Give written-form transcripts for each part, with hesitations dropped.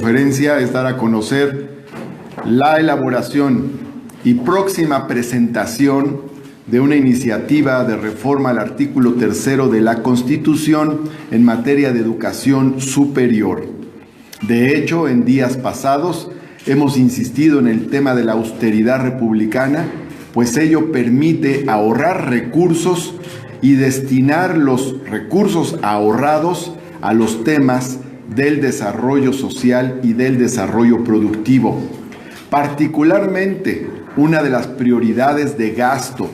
sugerencia es dar a conocer la elaboración y próxima presentación de una iniciativa de reforma al artículo 3 de la Constitución en materia de educación superior. De hecho, en días pasados hemos insistido en el tema de la austeridad republicana, pues ello permite ahorrar recursos y destinar los recursos ahorrados a los temas del desarrollo social y del desarrollo productivo. Particularmente, una de las prioridades de gasto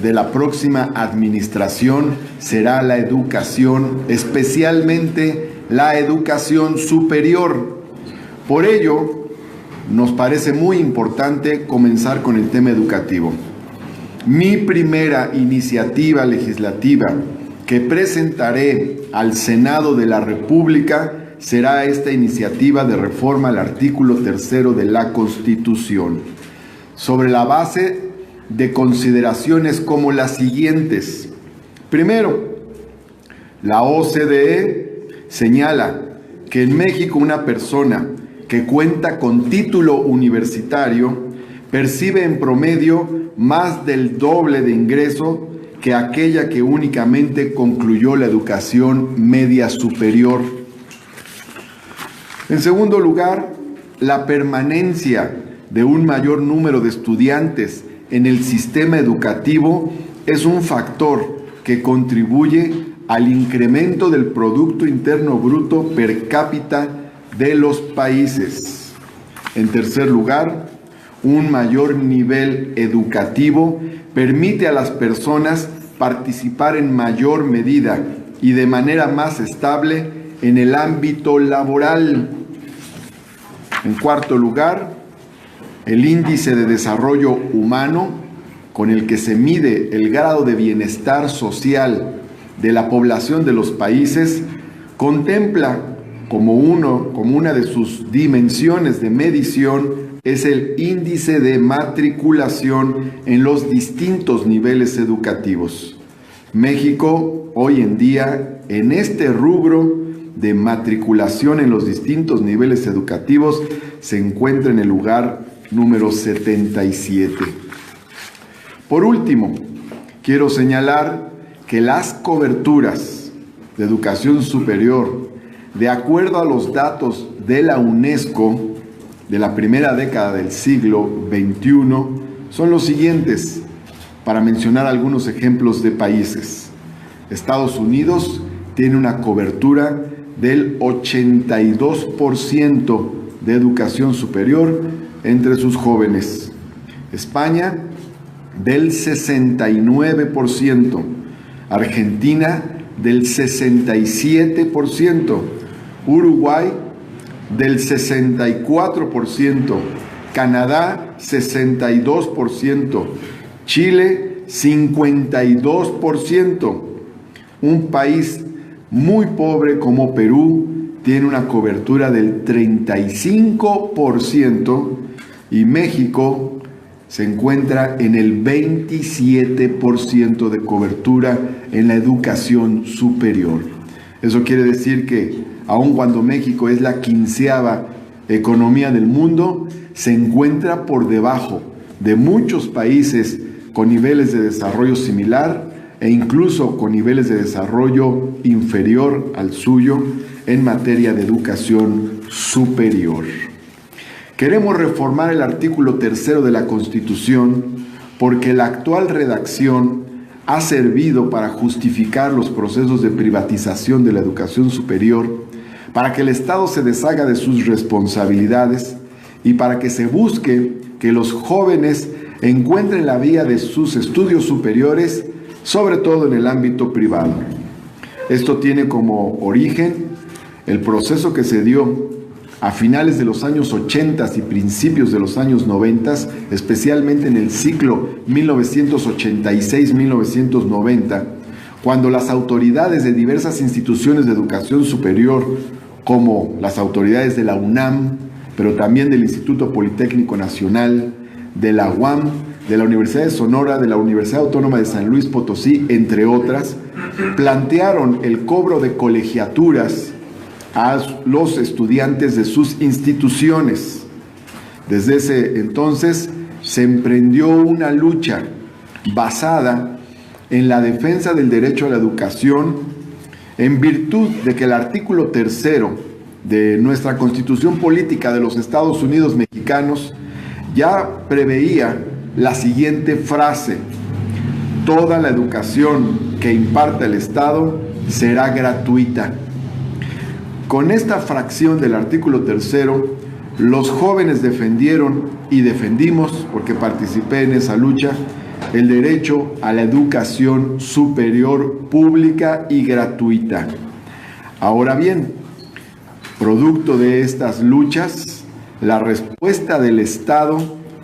de la próxima administración será la educación, especialmente la educación superior. Por ello, nos parece muy importante comenzar con el tema educativo. Mi primera iniciativa legislativa que presentaré al Senado de la República será esta iniciativa de reforma al artículo 3 de la Constitución, sobre la base de consideraciones como las siguientes. Primero, la OCDE señala que en México una persona que cuenta con título universitario percibe en promedio más del doble de ingreso que aquella que únicamente concluyó la educación media superior. En segundo lugar, la permanencia de un mayor número de estudiantes en el sistema educativo es un factor que contribuye al incremento del Producto Interno Bruto per cápita de los países. En tercer lugar, un mayor nivel educativo permite a las personas participar en mayor medida y de manera más estable en el ámbito laboral. En cuarto lugar, el índice de desarrollo humano, con el que se mide el grado de bienestar social de la población de los países, contempla como una de sus dimensiones de medición es el índice de matriculación en los distintos niveles educativos. México, hoy en día, en este rubro de matriculación en los distintos niveles educativos, se encuentra en el lugar número 77. Por último, quiero señalar que las coberturas de educación superior, de acuerdo a los datos de la UNESCO de la primera década del siglo XXI, son los siguientes, para mencionar algunos ejemplos de países. Estados Unidos tiene una cobertura del 82% de educación superior entre sus jóvenes. España, del 69%. Argentina, del 67%. Uruguay, del 64%. Canadá, 62%. Chile, 52%. Un país muy pobre como Perú tiene una cobertura del 35% y México se encuentra en el 27% de cobertura en la educación superior. Eso quiere decir que, aun cuando México es la 15ª economía del mundo, se encuentra por debajo de muchos países con niveles de desarrollo similar e incluso con niveles de desarrollo inferior al suyo en materia de educación superior. Queremos reformar el artículo 3 de la Constitución porque la actual redacción ha servido para justificar los procesos de privatización de la educación superior, para que el Estado se deshaga de sus responsabilidades y para que se busque que los jóvenes encuentren la vía de sus estudios superiores, sobre todo en el ámbito privado. Esto tiene como origen el proceso que se dio a finales de los años 80 y principios de los años 90, especialmente en el ciclo 1986-1990, cuando las autoridades de diversas instituciones de educación superior, como las autoridades de la UNAM, pero también del Instituto Politécnico Nacional, de la UAM, de la Universidad de Sonora, de la Universidad Autónoma de San Luis Potosí, entre otras, plantearon el cobro de colegiaturas a los estudiantes de sus instituciones. Desde ese entonces se emprendió una lucha basada en la defensa del derecho a la educación, en virtud de que el artículo 3º de nuestra Constitución Política de los Estados Unidos Mexicanos ya preveía la siguiente frase: toda la educación que imparta el Estado será gratuita. Con esta fracción del artículo 3º, los jóvenes defendieron y defendimos, porque participé en esa lucha, el derecho a la educación superior pública y gratuita. Ahora bien, producto de estas luchas, la respuesta del Estado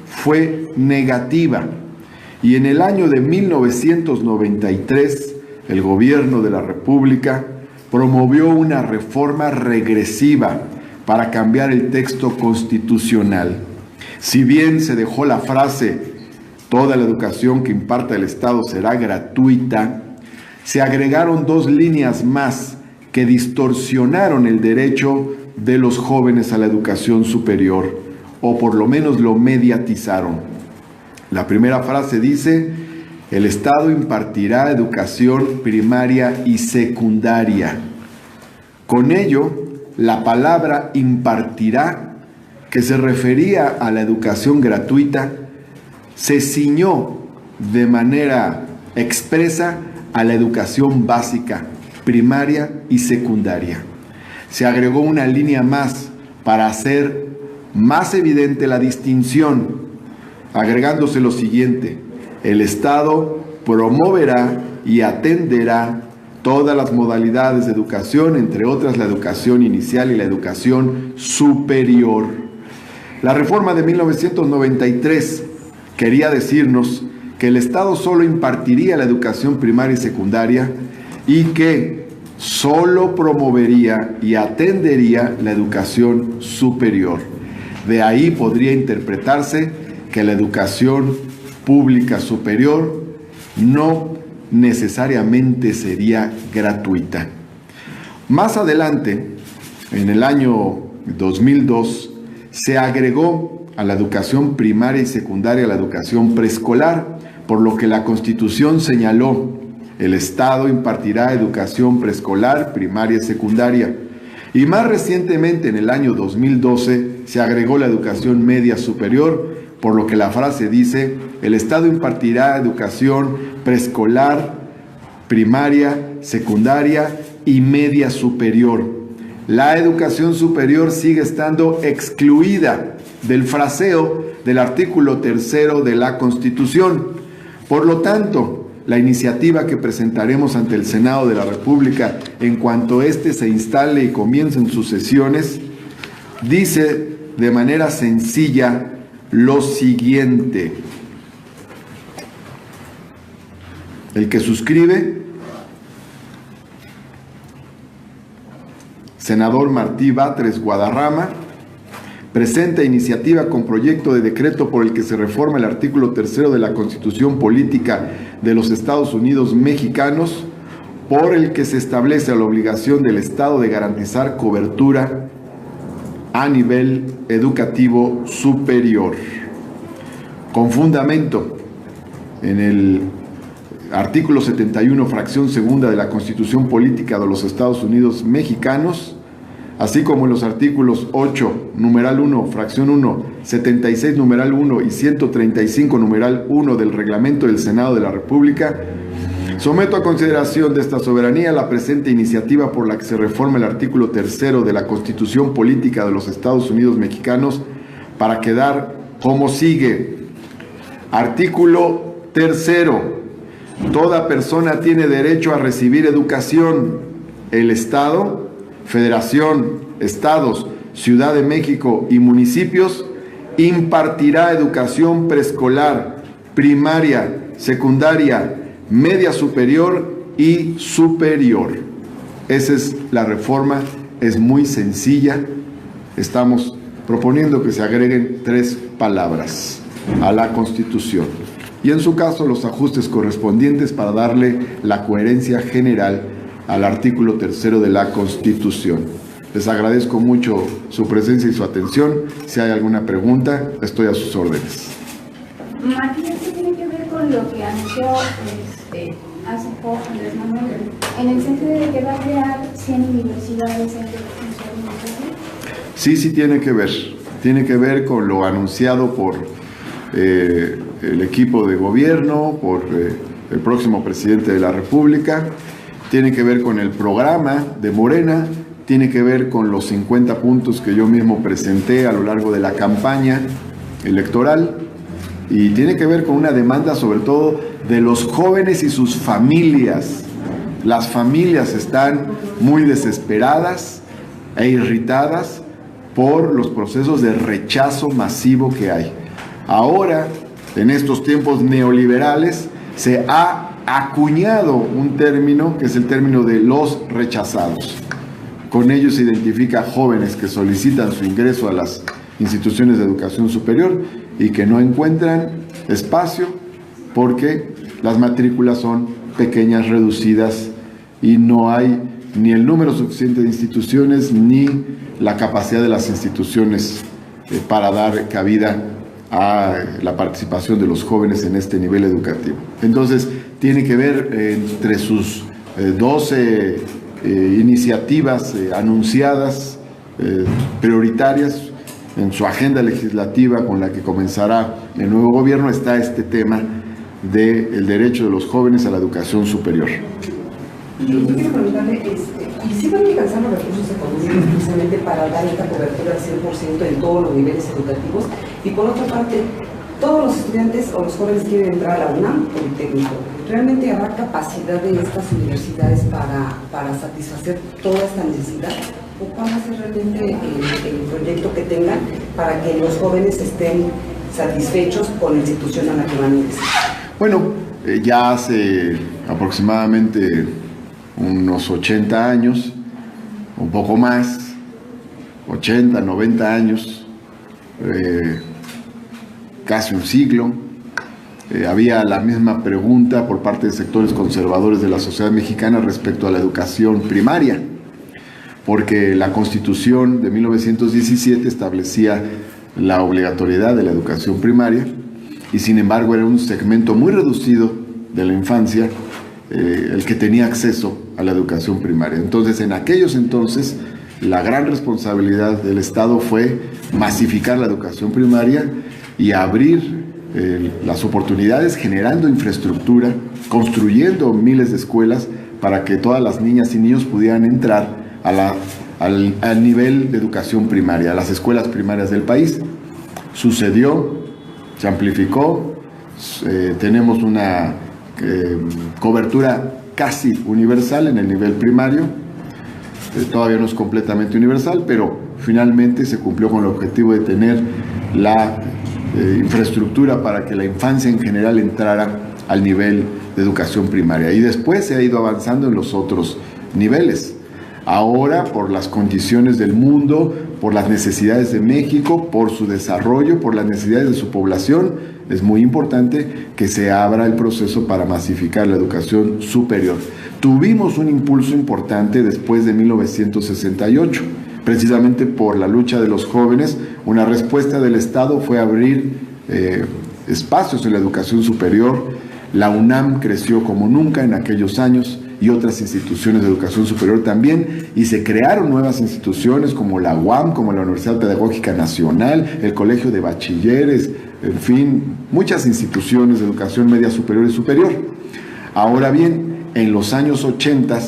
fue negativa, y en el año de 1993, el gobierno de la República promovió una reforma regresiva para cambiar el texto constitucional. Si bien se dejó la frase toda la educación que imparta el Estado será gratuita, se agregaron 2 líneas más que distorsionaron el derecho de los jóvenes a la educación superior, o por lo menos lo mediatizaron. La primera frase dice: el Estado impartirá educación primaria y secundaria. Con ello, la palabra impartirá, que se refería a la educación gratuita, se ciñó de manera expresa a la educación básica, primaria y secundaria. Se agregó una línea más para hacer más evidente la distinción, agregándose lo siguiente: el Estado promoverá y atenderá todas las modalidades de educación, entre otras la educación inicial y la educación superior. La reforma de 1993 quería decirnos que el Estado solo impartiría la educación primaria y secundaria y que solo promovería y atendería la educación superior. De ahí podría interpretarse que la educación pública superior no necesariamente sería gratuita. Más adelante, en el año 2002, se agregó a la educación primaria y secundaria la educación preescolar, por lo que la Constitución señaló: el Estado impartirá educación preescolar, primaria y secundaria. Y más recientemente, en el año 2012, se agregó la educación media superior, por lo que la frase dice: el Estado impartirá educación preescolar, primaria, secundaria y media superior. La educación superior sigue estando excluida del fraseo del artículo 3º de la Constitución. Por lo tanto, la iniciativa que presentaremos ante el Senado de la República en cuanto éste se instale y comiencen sus sesiones, dice de manera sencilla lo siguiente: el que suscribe, senador Martí Batres Guadarrama, presenta iniciativa con proyecto de decreto por el que se reforma el artículo 3º de la Constitución Política de los Estados Unidos Mexicanos, por el que se establece la obligación del Estado de garantizar cobertura a nivel educativo superior. Con fundamento en el artículo 71, fracción segunda de la Constitución Política de los Estados Unidos Mexicanos, así como en los artículos 8, numeral 1, fracción 1, 76, numeral 1 y 135, numeral 1 del Reglamento del Senado de la República, someto a consideración de esta soberanía la presente iniciativa por la que se reforma el artículo 3º de la Constitución Política de los Estados Unidos Mexicanos, para quedar como sigue. Artículo 3º. Toda persona tiene derecho a recibir educación. El Estado, Federación, Estados, Ciudad de México y municipios impartirá educación preescolar, primaria, secundaria, media superior y superior. Esa es la reforma, es muy sencilla. Estamos proponiendo que se agreguen 3 palabras a la Constitución y en su caso los ajustes correspondientes para darle la coherencia general al artículo 3º de la Constitución. Les agradezco mucho su presencia y su atención. Si hay alguna pregunta, estoy a sus órdenes. Martín, ¿esto tiene que ver con lo que anunció hace poco Andrés Manuel, en el sentido de que va a crear 100 universidades en educación superior? Sí tiene que ver. Tiene que ver con lo anunciado por el equipo de gobierno, por el próximo presidente de la República. Tiene que ver con el programa de Morena. Tiene que ver con los 50 puntos que yo mismo presenté a lo largo de la campaña electoral. Y tiene que ver con una demanda sobre todo de los jóvenes y sus familias. Las familias están muy desesperadas e irritadas por los procesos de rechazo masivo que hay. Ahora, en estos tiempos neoliberales, se ha acuñado un término que es el término de los rechazados. Con ello se identifica jóvenes que solicitan su ingreso a las instituciones de educación superior y que no encuentran espacio porque las matrículas son pequeñas, reducidas, y no hay ni el número suficiente de instituciones ni la capacidad de las instituciones para dar cabida a la participación de los jóvenes en este nivel educativo. Entonces, tiene que ver entre sus 12 iniciativas anunciadas, prioritarias, en su agenda legislativa con la que comenzará el nuevo gobierno, está este tema del derecho de los jóvenes a la educación superior. Y yo quiero preguntarle, ¿y si van a alcanzar los recursos económicos precisamente para dar esta cobertura al 100% en todos los niveles educativos? Y por otra parte, todos los estudiantes o los jóvenes quieren entrar a la UNAM, Politécnico. ¿Realmente habrá capacidad de estas universidades para satisfacer toda esta necesidad? ¿O cuál va a ser realmente el proyecto que tengan para que los jóvenes estén satisfechos con la institución a la que van a ingresar? Bueno, ya hace aproximadamente unos 80 años, un poco más, 80, 90 años, casi un siglo, había la misma pregunta por parte de sectores conservadores de la sociedad mexicana respecto a la educación primaria, porque la Constitución de 1917 establecía la obligatoriedad de la educación primaria y sin embargo era un segmento muy reducido de la infancia el que tenía acceso a la educación primaria. Entonces, en aquellos entonces, la gran responsabilidad del Estado fue masificar la educación primaria y abrir las oportunidades, generando infraestructura, construyendo miles de escuelas para que todas las niñas y niños pudieran entrar al nivel de educación primaria, a las escuelas primarias del país. Sucedió, se amplificó, tenemos una cobertura casi universal en el nivel primario, todavía no es completamente universal, pero finalmente se cumplió con el objetivo de tener la infraestructura para que la infancia en general entrara al nivel de educación primaria, y después se ha ido avanzando en los otros niveles. Ahora, por las condiciones del mundo, por las necesidades de México, por su desarrollo, por las necesidades de su población, es muy importante que se abra el proceso para masificar la educación superior. Tuvimos un impulso importante después de 1968, precisamente por la lucha de los jóvenes. Una respuesta del Estado fue abrir espacios en la educación superior. La UNAM creció como nunca en aquellos años, y otras instituciones de educación superior también, y se crearon nuevas instituciones como la UAM, como la Universidad Pedagógica Nacional, el Colegio de Bachilleres, en fin, muchas instituciones de educación media superior y superior. Ahora bien, en los años 80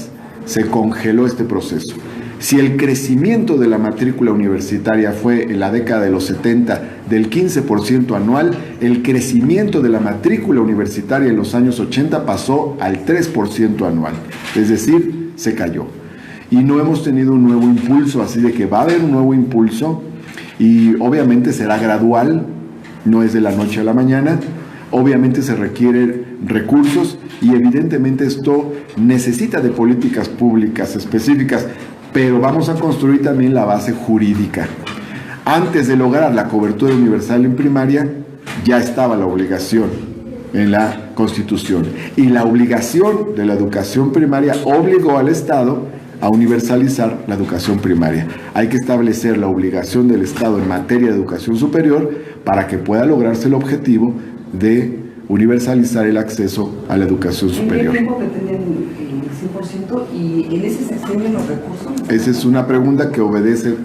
se congeló este proceso. Si el crecimiento de la matrícula universitaria fue en la década de los 70 del 15% anual, el crecimiento de la matrícula universitaria en los años 80 pasó al 3% anual, es decir, se cayó. Y no hemos tenido un nuevo impulso, así de que va a haber un nuevo impulso y obviamente será gradual, no es de la noche a la mañana, obviamente se requieren recursos y evidentemente esto necesita de políticas públicas específicas, pero vamos a construir también la base jurídica. Antes de lograr la cobertura universal en primaria, ya estaba la obligación en la Constitución. Y la obligación de la educación primaria obligó al Estado a universalizar la educación primaria. Hay que establecer la obligación del Estado en materia de educación superior para que pueda lograrse el objetivo de universalizar el acceso a la educación superior. ¿En qué tiempo pretenden el 100% y en ese se extienden los recursos? Esa es una pregunta que obedece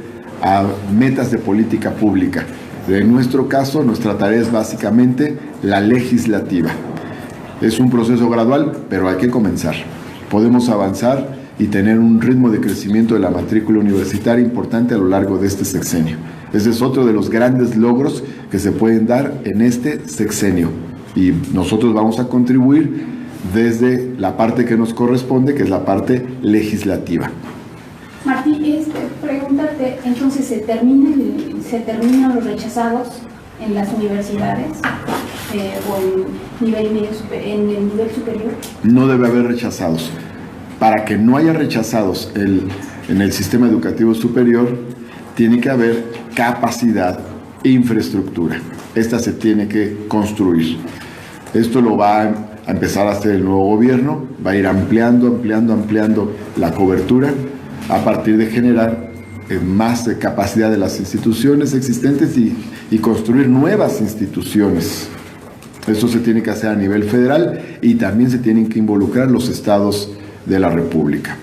a metas de política pública. En nuestro caso, nuestra tarea es básicamente la legislativa. Es un proceso gradual, pero hay que comenzar. Podemos avanzar y tener un ritmo de crecimiento de la matrícula universitaria importante a lo largo de este sexenio. Ese es otro de los grandes logros que se pueden dar en este sexenio. Y nosotros vamos a contribuir desde la parte que nos corresponde, que es la parte legislativa. Martí, pregúntate, entonces, ¿se terminan los rechazados en las universidades o en el nivel superior? No debe haber rechazados. Para que no haya rechazados en el sistema educativo superior, tiene que haber capacidad e infraestructura. Esta se tiene que construir. Esto lo va a empezar a hacer el nuevo gobierno, va a ir ampliando la cobertura a partir de generar más capacidad de las instituciones existentes y construir nuevas instituciones. Eso se tiene que hacer a nivel federal y también se tienen que involucrar los estados de la República.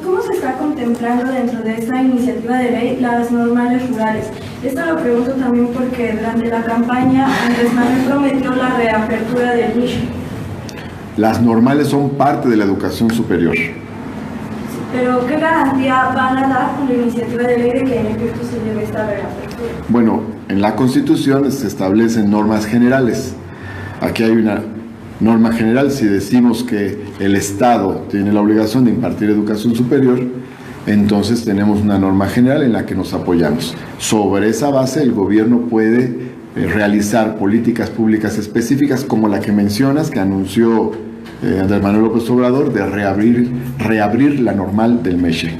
¿Cómo se está contemplando dentro de esta iniciativa de ley las normales rurales? Esto lo pregunto también porque durante la campaña Andrés Manuel prometió la reapertura del MISH. Las normales son parte de la educación superior. Pero ¿qué garantía van a dar con la iniciativa de ley de que en efecto se lleve esta reapertura? Bueno, en la Constitución se establecen normas generales. Aquí hay una norma general. Si decimos que el Estado tiene la obligación de impartir educación superior, entonces tenemos una norma general en la que nos apoyamos. Sobre esa base, el gobierno puede realizar políticas públicas específicas como la que mencionas, que anunció Andrés Manuel López Obrador, de reabrir la normal del MESHE.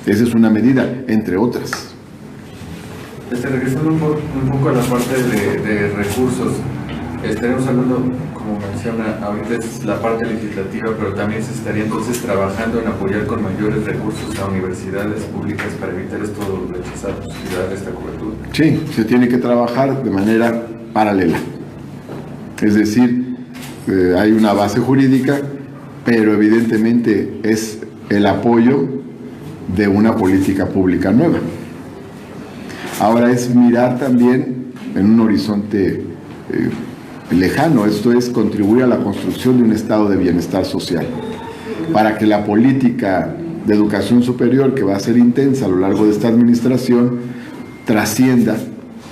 Esa es una medida, entre otras. Regresando un poco a la parte de recursos, estaremos hablando, como menciona, ahorita es la parte legislativa, pero también se estaría entonces trabajando en apoyar con mayores recursos a universidades públicas para evitar estos rechazados y dar esta cobertura. Sí, se tiene que trabajar de manera paralela. Es decir, hay una base jurídica, pero evidentemente es el apoyo de una política pública nueva. Ahora es mirar también en un horizonte lejano, esto es contribuir a la construcción de un estado de bienestar social, para que la política de educación superior, que va a ser intensa a lo largo de esta administración, trascienda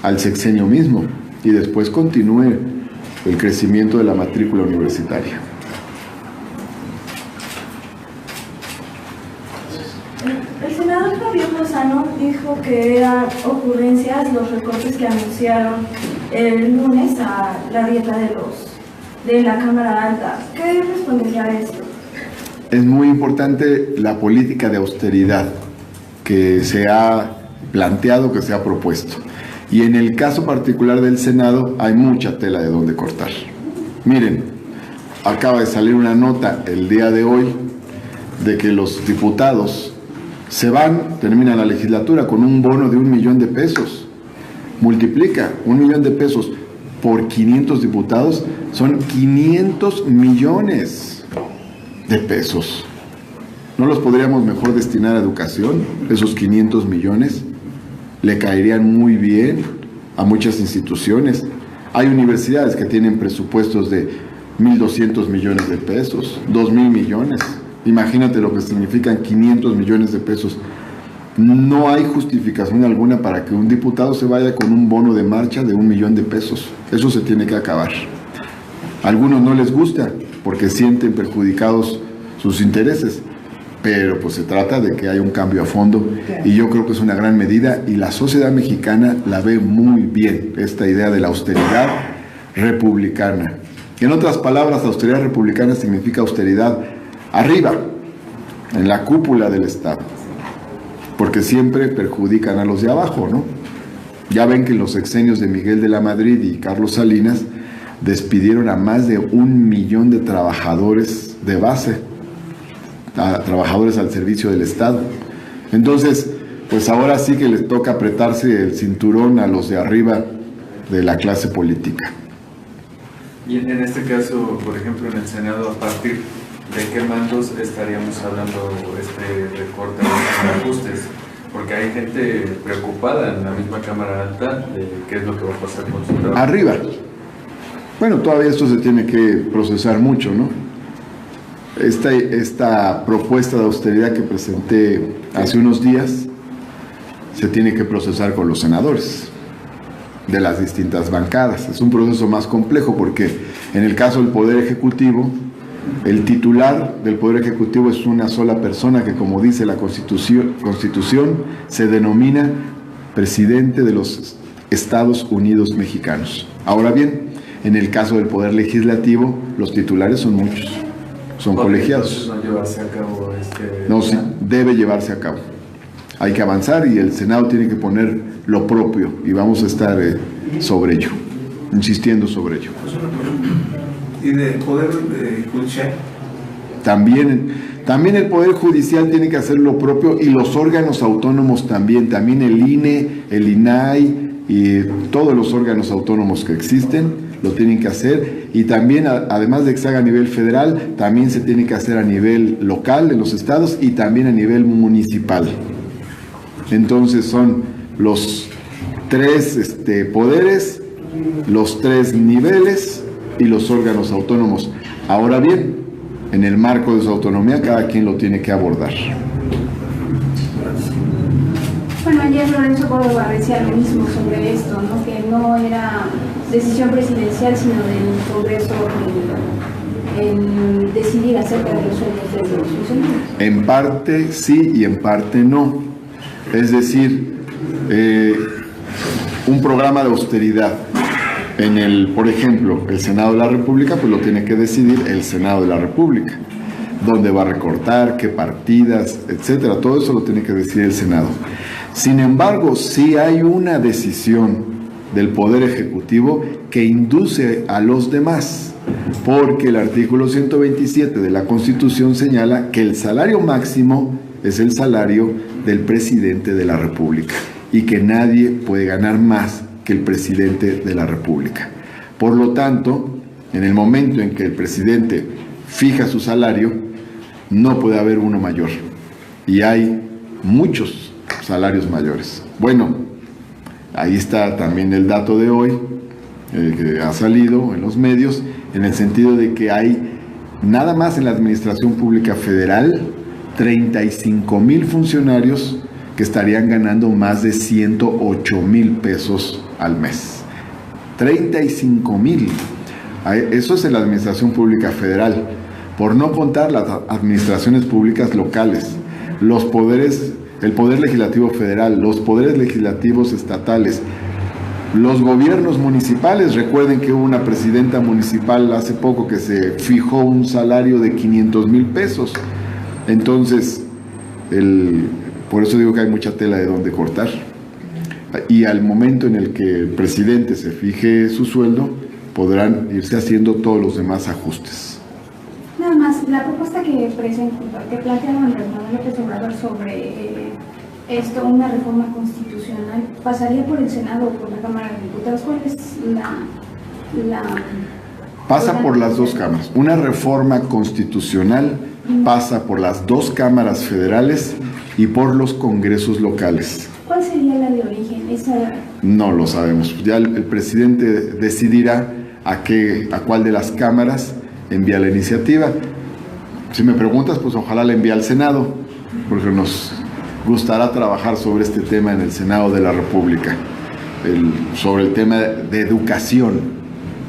al sexenio mismo y después continúe el crecimiento de la matrícula universitaria. El senador Javier Lozano dijo que eran ocurrencias los recortes que anunciaron el lunes a la dieta de la Cámara Alta. ¿Qué respondería a esto? Es muy importante la política de austeridad que se ha planteado, que se ha propuesto. Y en el caso particular del Senado hay mucha tela de dónde cortar. Miren, acaba de salir una nota el día de hoy de que los diputados se van, terminan la legislatura con un bono de $1 millón. Multiplica $1 millón por 500 diputados, son 500 millones de pesos. ¿No los podríamos mejor destinar a educación? Esos 500 millones le caerían muy bien a muchas instituciones. Hay universidades que tienen presupuestos de 1.200 millones de pesos, 2.000 millones. Imagínate lo que significan 500 millones de pesos. No hay justificación alguna para que un diputado se vaya con un bono de marcha de $1 millón. Eso se tiene que acabar. A algunos no les gusta porque sienten perjudicados sus intereses, pero pues se trata de que haya un cambio a fondo y yo creo que es una gran medida y la sociedad mexicana la ve muy bien, esta idea de la austeridad republicana. En otras palabras, austeridad republicana significa austeridad arriba, en la cúpula del Estado, porque siempre perjudican a los de abajo, ¿no? Ya ven que en los sexenios de Miguel de la Madrid y Carlos Salinas despidieron a más de 1 millón de trabajadores de base, a trabajadores al servicio del Estado. Entonces, pues ahora sí que les toca apretarse el cinturón a los de arriba de la clase política. Y en este caso, por ejemplo, en el Senado, ¿a partir de qué mandos estaríamos hablando este recorte de ajustes? Porque hay gente preocupada en la misma Cámara Alta de qué es lo que va a pasar con su trabajo. Arriba. Bueno, todavía esto se tiene que procesar mucho, ¿no? Esta propuesta de austeridad que presenté hace unos días se tiene que procesar con los senadores de las distintas bancadas. Es un proceso más complejo porque en el caso del Poder Ejecutivo, el titular del Poder Ejecutivo es una sola persona que, como dice la Constitución, se denomina presidente de los Estados Unidos mexicanos. Ahora bien, en el caso del Poder Legislativo, los titulares son muchos, son colegiados. No llevarse a cabo No, sí, debe llevarse a cabo. Hay que avanzar y el Senado tiene que poner lo propio y vamos a estar sobre ello, insistiendo sobre ello. ¿Y del Poder Judicial? También el Poder Judicial tiene que hacer lo propio y los órganos autónomos también el INE, el INAI y todos los órganos autónomos que existen lo tienen que hacer y también, además de que se haga a nivel federal, también se tiene que hacer a nivel local en los estados y también a nivel municipal. Entonces son los 3 poderes, los 3 niveles y los órganos autónomos. Ahora bien, en el marco de su autonomía, cada quien lo tiene que abordar. Bueno, ayer Lorenzo Córdoba decía lo mismo sobre esto, ¿no? Que no era decisión presidencial, sino del Congreso en decidir acerca de los sueldos de los funcionarios. En parte sí y en parte no. Es decir, un programa de austeridad por ejemplo, el Senado de la República, pues lo tiene que decidir el Senado de la República. Dónde va a recortar, qué partidas, etcétera. Todo eso lo tiene que decidir el Senado. Sin embargo, sí hay una decisión del Poder Ejecutivo que induce a los demás, porque el artículo 127 de la Constitución señala que el salario máximo es el salario del presidente de la República y que nadie puede ganar más que el presidente de la República. Por lo tanto, en el momento en que el presidente fija su salario, no puede haber uno mayor. Y hay muchos salarios mayores. Bueno, ahí está también el dato de hoy, que ha salido en los medios, en el sentido de que hay, nada más en la Administración Pública Federal, 35,000 funcionarios que estarían ganando más de 108,000 pesos al mes. 35,000. Eso es en la Administración Pública Federal, por no contar las administraciones públicas locales, los poderes, el Poder Legislativo Federal, los poderes legislativos estatales, los gobiernos municipales. Recuerden que hubo una presidenta municipal hace poco que se fijó un salario de 500,000 pesos. Entonces, por eso digo que hay mucha tela de donde cortar. Y al momento en el que el presidente se fije su sueldo, podrán irse haciendo todos los demás ajustes. Nada más, la propuesta que plantearon Andrés Manuel López Obrador sobre esto, una reforma constitucional, ¿pasaría por el Senado o por la Cámara de Diputados? ¿Cuál es la Pasa por las dos cámaras. Una reforma constitucional pasa por las dos cámaras federales y por los congresos locales. ¿Cuál sería la de origen? No lo sabemos. Ya el presidente decidirá a cuál de las cámaras envía la iniciativa. Si me preguntas, pues ojalá la envíe al Senado, porque nos gustará trabajar sobre este tema en el Senado de la República, sobre el tema de educación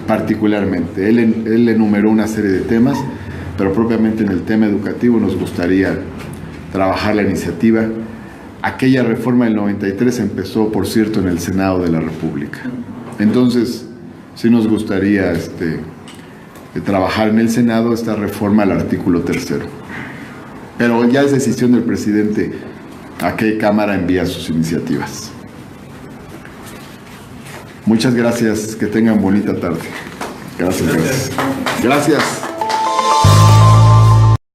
particularmente. Él enumeró una serie de temas, pero propiamente en el tema educativo nos gustaría trabajar la iniciativa. Aquella reforma del 93 empezó, por cierto, en el Senado de la República. Entonces, sí nos gustaría trabajar en el Senado esta reforma al artículo 3. Pero ya es decisión del presidente a qué Cámara envía sus iniciativas. Muchas gracias, que tengan bonita tarde. Gracias. Gracias.